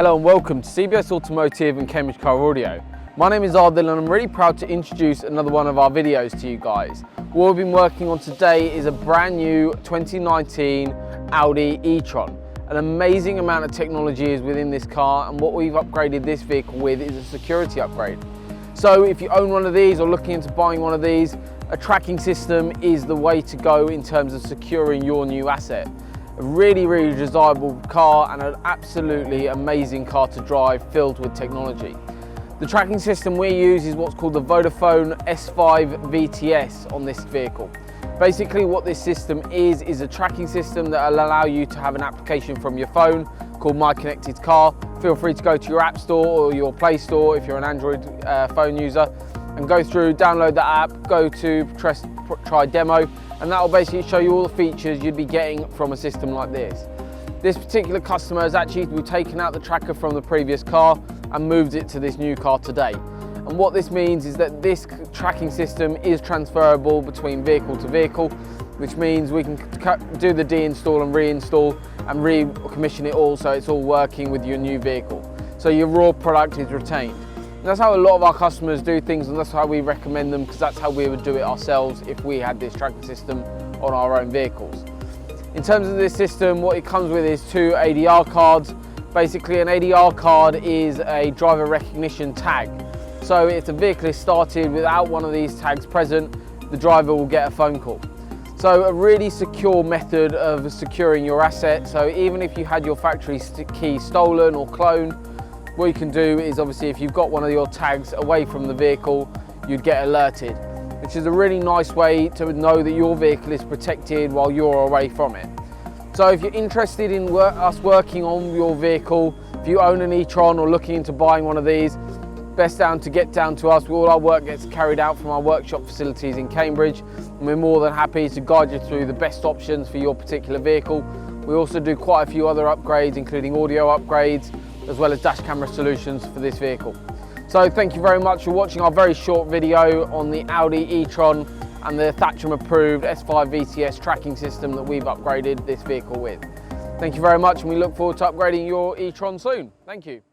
Hello and welcome to CBS Automotive and Cambridge Car Audio. My name is Adil and I'm really proud to introduce another one of our videos to you guys. What we've been working on today is a brand new 2019 Audi E-Tron. An amazing amount of technology is within this car, and what we've upgraded this vehicle with is a security upgrade. So if you own one of these or looking into buying one of these, a tracking system is the way to go in terms of securing your new asset. A really desirable car and an absolutely amazing car to drive, filled with technology. The tracking system we use is what's called the Vodafone S5 VTS on this vehicle. Basically what this system is a tracking system that will allow you to have an application from your phone called My Connected Car. Feel free to go to your App Store or your Play Store if you're an Android phone user, and go through, download the app, go to try demo, and that will basically show you all the features you'd be getting from a system like this. This particular customer has actually taken out the tracker from the previous car and moved it to this new car today. And what this means is that this tracking system is transferable between vehicle to vehicle, which means we can do the deinstall and reinstall and recommission it all, so it's all working with your new vehicle. So your raw product is retained. And that's how a lot of our customers do things, and that's how we recommend them, because that's how we would do it ourselves if we had this tracking system on our own vehicles. In terms of this system, what it comes with is 2 ATR cards. Basically, an ATR card is a driver recognition tag. So if the vehicle is started without one of these tags present, the driver will get a phone call. So a really secure method of securing your asset. So even if you had your factory key stolen or cloned, what you can do is, obviously, if you've got one of your tags away from the vehicle, you'd get alerted, which is a really nice way to know that your vehicle is protected while you're away from it. So if you're interested in us working on your vehicle, if you own an E-Tron or looking into buying one of these, best get down to us. All our work gets carried out from our workshop facilities in Cambridge, and we're more than happy to guide you through the best options for your particular vehicle. We also do quite a few other upgrades, including audio upgrades, as well as dash camera solutions for this vehicle. So thank you very much for watching our very short video on the Audi E-Tron and the Thatcham approved S5 VTS tracking system that we've upgraded this vehicle with. Thank you very much, and we look forward to upgrading your E-Tron soon. Thank you.